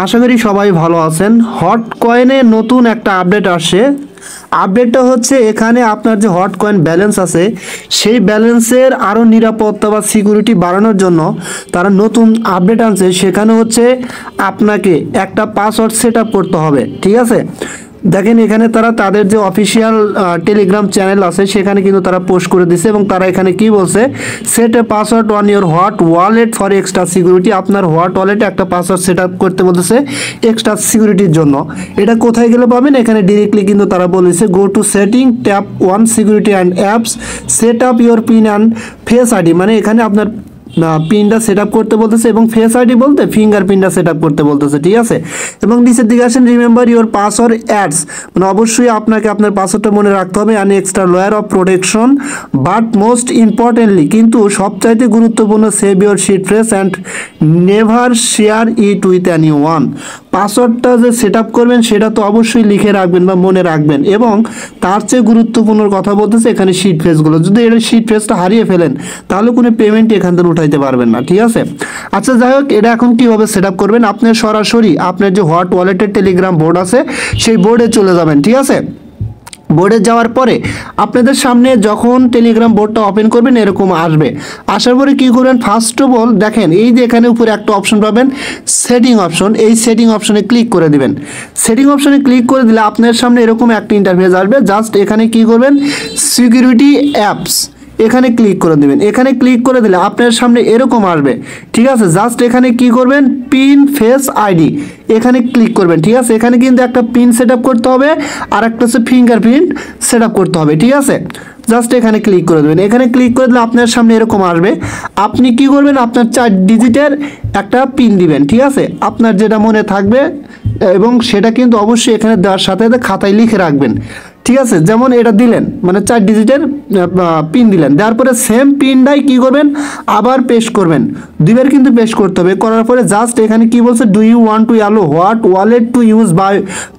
আশা করি সবাই ভালো আছেন। হট কয়েনে নতুন একটা আপডেট আসছে। আপডেটটা হচ্ছে এখানে আপনার যে হট কয়েন ব্যালেন্স আছে সেই ব্যালেন্সের আরও নিরাপত্তা বা সিকিউরিটি বাড়ানোর জন্য তারা নতুন আপডেট আনছে। সেখানে হচ্ছে আপনাকে একটা পাসওয়ার্ড সেট আপ করতে হবে, ঠিক আছে। দেখেন এখানে তারা তাদের যে অফিসিয়াল টেলিগ্রাম চ্যানেল আছে সেখানে কিন্তু তারা পোস্ট করে দিছে এবং তারা এখানে কি বলছে, set A password on your hot wallet for extra security. আপনার হট ওয়ালেটে একটা পাসওয়ার্ড সেট আপ করতে বলতেছে এক্সট্রা সিকিউরিটির জন্য। এটা কোথায় গেলে পাবেন, এখানে ডিরেক্টলি কিন্তু তারা বলেছে go to setting tap one security and apps set up your pin and face ID. মানে এখানে আপনার পিনটা সেট আপ করতে বলতেছে এবং ফেস আইডি বলতে ফিঙ্গার প্রিন্টটা সেট আপ করতে বলতেছে, ঠিক আছে। এবং নিচের দিকে আসেন রিমেম্বার ইউর পাসওয়ার্ড অ্যাডস, মানে অবশ্যই আপনাকে আপনার পাসওয়ার্ডটা মনে রাখতে হবে and extra layer of protection, but most importantly কিন্তু সবচাইতে গুরুত্বপূর্ণ save your seed phrase and never share it with anyone. পাসওয়ার্ডটা যে সেট আপ করবেন সেটা তো অবশ্যই লিখে রাখবেন বা মনে রাখবেন, এবং তার চেয়ে গুরুত্বপূর্ণ কথা বলতেছে এখানে শিট ফ্রেজগুলো। যদি এটা শিট ফ্রেজটা হারিয়ে ফেলেন তাহলে কোনো পেমেন্ট এখান থেকে উঠাইতে পারবেন না, ঠিক আছে। আচ্ছা যাই হোক, এটা এখন কীভাবে সেট আপ করবেন, আপনি সরাসরি আপনার যে হট ওয়ালেটের টেলিগ্রাম বোর্ড আছে সেই বোর্ডে চলে যাবেন, ঠিক আছে। বোর্ডে যাওয়ার পরে আপনাদের সামনে যখন টেলিগ্রাম বোর্ডটা ওপেন করবেন এরকম আসবে। আসার পরে কী করবেন, ফার্স্ট অফ অল দেখেন এই যে এখানে উপরে একটা অপশন পাবেন সেটিং অপশন, এই সেটিং অপশনে ক্লিক করে দিবেন। সেটিং অপশনে ক্লিক করে দিলে আপনার সামনে এরকম একটা ইন্টারফেস আসবে। জাস্ট এখানে কী করবেন, সিকিউরিটি অ্যাপস এখানে ক্লিক করে দেবেন। এখানে ক্লিক করে দিলে আপনার সামনে এরকম আসবে, ঠিক আছে। জাস্ট এখানে কি করবেন, পিন ফেস আইডি এখানে ক্লিক করবেন, ঠিক আছে। এখানে কিন্তু একটা পিন সেট আপ করতে হবে আর একটা হচ্ছে ফিঙ্গারপ্রিন্ট সেট আপ করতে হবে, ঠিক আছে। জাস্ট এখানে ক্লিক করে দেবেন। এখানে ক্লিক করে দিলে আপনার সামনে এরকম আসবে। আপনি কি করবেন, আপনার 4 ডিজিটের একটা পিন দিবেন, ঠিক আছে, আপনার যেটা মনে থাকবে, এবং সেটা কিন্তু অবশ্যই এখানে দেওয়ার সাথে সাথে খাতায় লিখে রাখবেন, ঠিক আছে। যেমন এটা দিলেন মানে 4 ডিজিটের পিন দিলেন, দেওয়ার পরে সেম পিনটাই কী করবেন, আবার পেস্ট করবেন, দুইবার কিন্তু পেস্ট করতে হবে। করার পরে জাস্ট এখানে কি বলছে, do you want to allow what wallet to use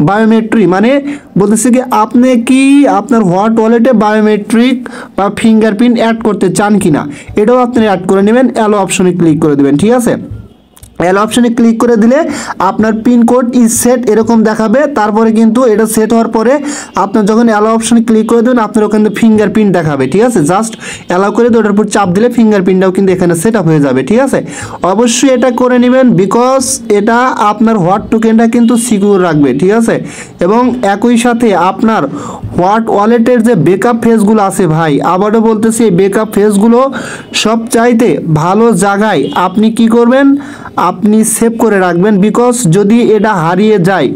biometric, মানে বলতেছে কি আপনি কি আপনার হোয়াট ওয়ালেটে বায়োমেট্রিক বা ফিঙ্গারপ্রিন্ট অ্যাড করতে চান কি না, এটাও আপনি অ্যাড করে নেবেন। অ্যালো অপশনে ক্লিক করে দেবেন, ঠিক আছে। অ্যালো অপশনে ক্লিক করে দিলে আপনার পিনকোড ইজ সেট এরকম দেখাবে। তারপরে কিন্তু এটা সেট হওয়ার পরে আপনার যখন অ্যালো অপশনে ক্লিক করে দেবেন আপনার ওখানে ফিঙ্গারপ্রিন্ট দেখাবে, ঠিক আছে। জাস্ট অ্যালাউ করে দিয়ে ওটার উপর চাপ দিলে ফিঙ্গারপ্রিন্টটাও কিন্তু এখানে সেট আপ হয়ে যাবে, ঠিক আছে। অবশ্যই এটা করে নেবেন, বিকজ এটা আপনার হোয়াট টোকেনটা কিন্তু সিকিউর রাখবে, ঠিক আছে। এবং একই সাথে আপনার হোয়াট ওয়ালেটের যে বেকআপ ফেজগুলো আছে ভাই, আবারও বলতেছি এই বেকআপ ফেজগুলো সবচাইতে ভালো জায়গায় আপনি কি করবেন, আপনি সেভ করে রাখবেন। বিকজ যদি এটা হারিয়ে যায়,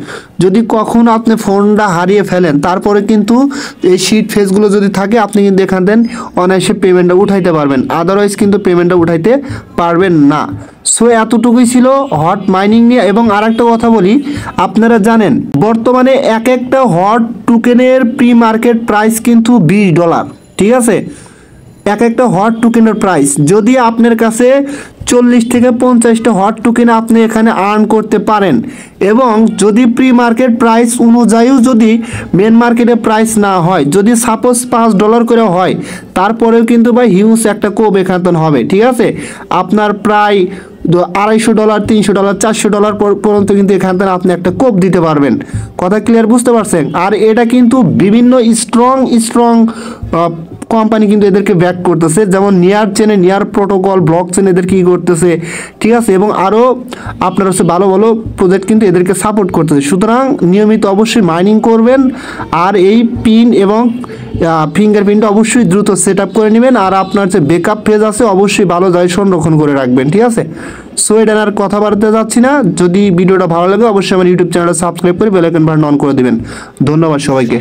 যদি কখনো আপনি ফোনটা হারিয়ে ফেলেন তারপরে কিন্তু এই শিট ফেজগুলো যদি থাকে আপনি কিন্তু এখান থেকে অনায়াসে পেমেন্টটা উঠাইতে পারবেন, আদারওয়াইজ কিন্তু পেমেন্টটা উঠাইতে পারবেন না। সো এতটুকুই ছিল হট মাইনিং নিয়ে। এবং আরেকটা কথা বলি, আপনারা জানেন বর্তমানে এক একটা হট টোকেনের প্রি মার্কেট প্রাইস কিন্তু $20, ঠিক আছে। এক একটা হট টোকেনের প্রাইস, যদি আপনার কাছে 40 থেকে 50টা হট টোকেন আপনি এখানে আর্ন করতে পারেন, এবং যদি প্রি মার্কেট প্রাইস অনুযায়ীও যদি মেন মার্কেটে প্রাইস না হয়, যদি সাপোজ $5 করে হয়, তারপরেও কিন্তু ভাই হিউজ একটা কোপ এখান হবে, ঠিক আছে। আপনার প্রায় $250, $300, $400 পর্যন্ত কিন্তু এখান থেকে আপনি একটা কোপ দিতে পারবেন। কথা ক্লিয়ার, বুঝতে পারছেন। আর এটা কিন্তু বিভিন্ন স্ট্রং কোম্পানি কিন্তু এদেরকে ব্যাক করতেছে, যেমন নিয়ার চেনে, নিয়ার প্রোটোকল, ব্লক চেন এদের কি করতেছে, ঠিক আছে। এবং আরও আপনার হচ্ছে ভালো ভালো প্রজেক্ট কিন্তু এদেরকে সাপোর্ট করতেছে। সুতরাং নিয়মিত অবশ্যই মাইনিং করবেন, আর এই পিন এবং ফিঙ্গারপ্রিন্টটা অবশ্যই দ্রুত সেট আপ করে নেবেন। আর আপনার যে বেকআপ পেজ আছে অবশ্যই ভালো জায়গায় সংরক্ষণ করে রাখবেন, ঠিক আছে। সো এটা আর কথা বাড়তে যাচ্ছি না। যদি ভিডিওটা ভালো লাগে অবশ্যই আমার ইউটিউব চ্যানেলটা সাবস্ক্রাইব করে বেল আইকন বাটন অন করে দেবেন। ধন্যবাদ সবাইকে।